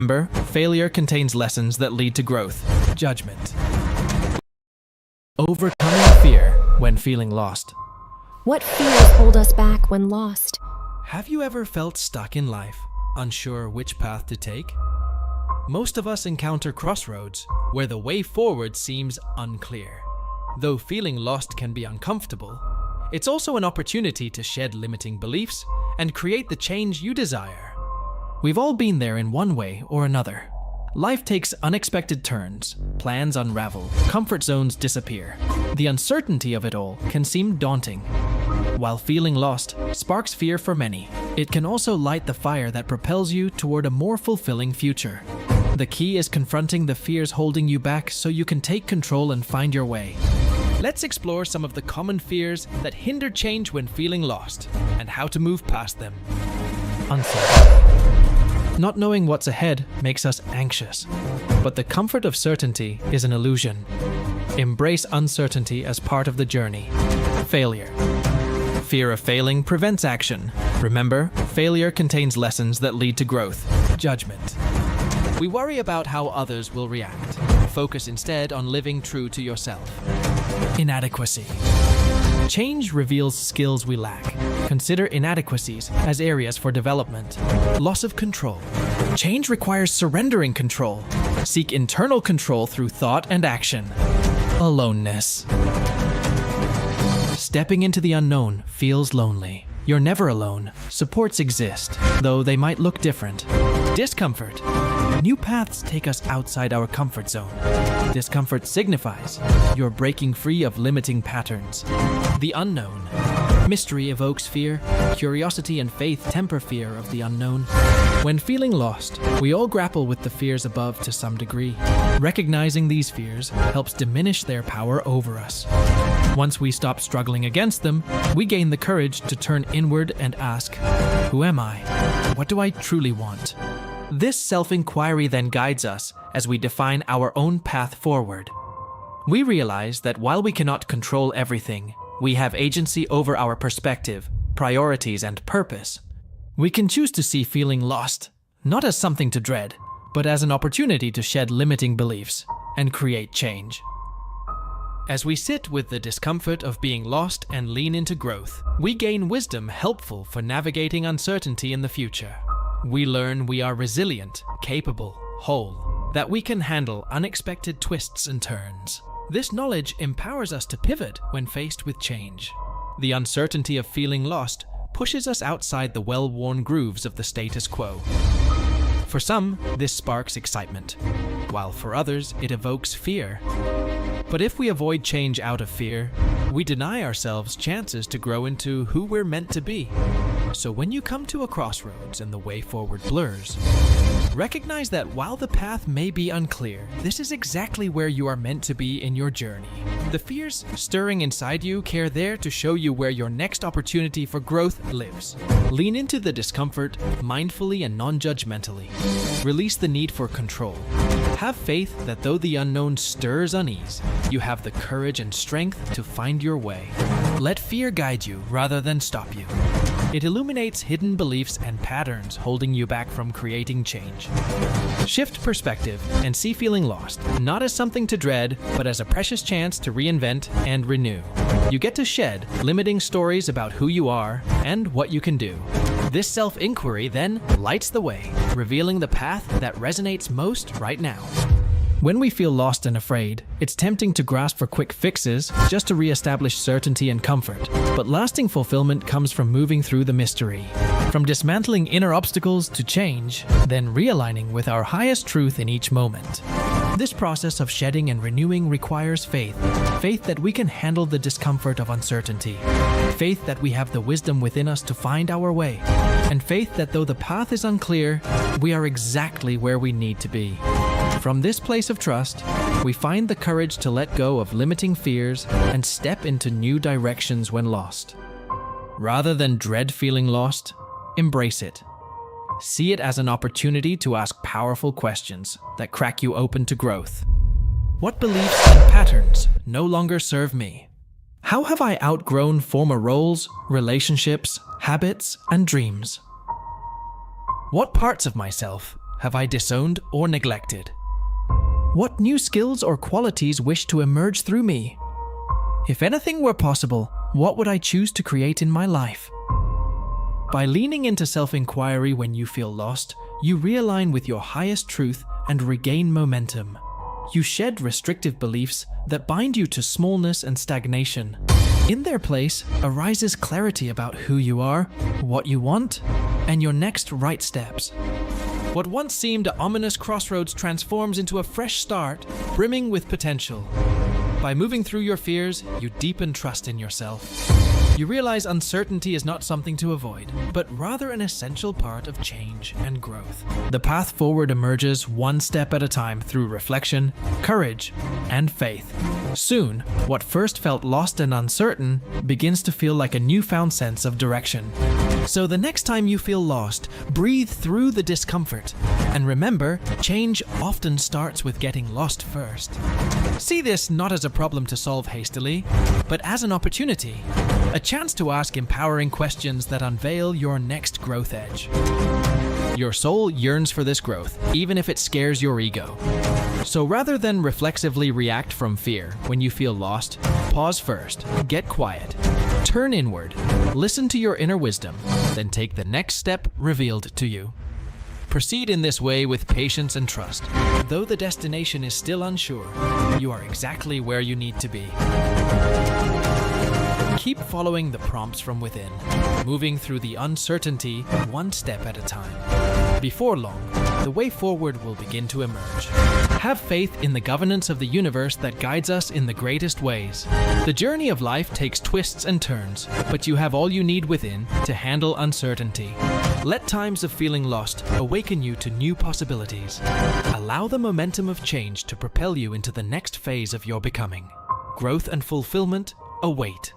Remember, failure contains lessons that lead to growth. Judgment. Overcoming fear when feeling lost. What fears hold us back when lost? Have you ever felt stuck in life, unsure which path to take? Most of us encounter crossroads where the way forward seems unclear. Though feeling lost can be uncomfortable, it's also an opportunity to shed limiting beliefs and create the change you desire. We've all been there in one way or another. Life takes unexpected turns, plans unravel, comfort zones disappear. The uncertainty of it all can seem daunting. While feeling lost sparks fear for many, it can also light the fire that propels you toward a more fulfilling future. The key is confronting the fears holding you back so you can take control and find your way. Let's explore some of the common fears that hinder change when feeling lost, and how to move past them. Uncertainty. Not knowing what's ahead makes us anxious, but the comfort of certainty is an illusion. Embrace uncertainty as part of the journey. Failure. Fear of failing prevents action. Remember, failure contains lessons that lead to growth. Judgment. We worry about how others will react. Focus instead on living true to yourself. Inadequacy. Change reveals skills we lack. Consider inadequacies as areas for development. Loss of control. Change requires surrendering control. Seek internal control through thought and action. Aloneness. Stepping into the unknown feels lonely. You're never alone. Supports exist, though they might look different. Discomfort. New paths take us outside our comfort zone. Discomfort signifies you're breaking free of limiting patterns. The unknown. Mystery evokes fear. Curiosity and faith temper fear of the unknown. When feeling lost, we all grapple with the fears above to some degree. Recognizing these fears helps diminish their power over us. Once we stop struggling against them, we gain the courage to turn inward and ask, who am I? What do I truly want? This self-inquiry then guides us as we define our own path forward. We realize that while we cannot control everything, we have agency over our perspective, priorities, and purpose. We can choose to see feeling lost, not as something to dread, but as an opportunity to shed limiting beliefs and create change. As we sit with the discomfort of being lost and lean into growth, we gain wisdom helpful for navigating uncertainty in the future. We learn we are resilient, capable, whole, that we can handle unexpected twists and turns. This knowledge empowers us to pivot when faced with change. The uncertainty of feeling lost pushes us outside the well-worn grooves of the status quo. For some, this sparks excitement, while for others, it evokes fear. But if we avoid change out of fear, we deny ourselves chances to grow into who we're meant to be. So when you come to a crossroads and the way forward blurs, recognize that while the path may be unclear, this is exactly where you are meant to be in your journey. The fears stirring inside you are there to show you where your next opportunity for growth lives. Lean into the discomfort mindfully and non-judgmentally. Release the need for control. Have faith that though the unknown stirs unease, you have the courage and strength to find your way. Let fear guide you rather than stop you. It illuminates hidden beliefs and patterns holding you back from creating change. Shift perspective and see feeling lost, not as something to dread, but as a precious chance to reinvent and renew. You get to shed limiting stories about who you are and what you can do. This self-inquiry then lights the way, revealing the path that resonates most right now. When we feel lost and afraid, it's tempting to grasp for quick fixes just to re-establish certainty and comfort. But lasting fulfillment comes from moving through the mystery. From dismantling inner obstacles to change, then realigning with our highest truth in each moment. This process of shedding and renewing requires faith. Faith that we can handle the discomfort of uncertainty. Faith that we have the wisdom within us to find our way. And faith that though the path is unclear, we are exactly where we need to be. From this place of trust, we find the courage to let go of limiting fears and step into new directions when lost. Rather than dread feeling lost, embrace it. See it as an opportunity to ask powerful questions that crack you open to growth. What beliefs and patterns no longer serve me? How have I outgrown former roles, relationships, habits, and dreams? What parts of myself have I disowned or neglected? What new skills or qualities wish to emerge through me? If anything were possible, what would I choose to create in my life? By leaning into self-inquiry when you feel lost, you realign with your highest truth and regain momentum. You shed restrictive beliefs that bind you to smallness and stagnation. In their place arises clarity about who you are, what you want, and your next right steps. What once seemed an ominous crossroads transforms into a fresh start, brimming with potential. By moving through your fears, you deepen trust in yourself. You realize uncertainty is not something to avoid, but rather an essential part of change and growth. The path forward emerges one step at a time through reflection, courage, and faith. Soon, what first felt lost and uncertain begins to feel like a newfound sense of direction. So the next time you feel lost, breathe through the discomfort. And remember, change often starts with getting lost first. See this not as a problem to solve hastily, but as an opportunity. A chance to ask empowering questions that unveil your next growth edge. Your soul yearns for this growth, even if it scares your ego. So rather than reflexively react from fear when you feel lost, pause first, get quiet, turn inward, listen to your inner wisdom, then take the next step revealed to you. Proceed in this way with patience and trust. Though the destination is still unsure, you are exactly where you need to be. Keep following the prompts from within, moving through the uncertainty one step at a time. Before long, the way forward will begin to emerge. Have faith in the governance of the universe that guides us in the greatest ways. The journey of life takes twists and turns, but you have all you need within to handle uncertainty. Let times of feeling lost awaken you to new possibilities. Allow the momentum of change to propel you into the next phase of your becoming. Growth and fulfillment await.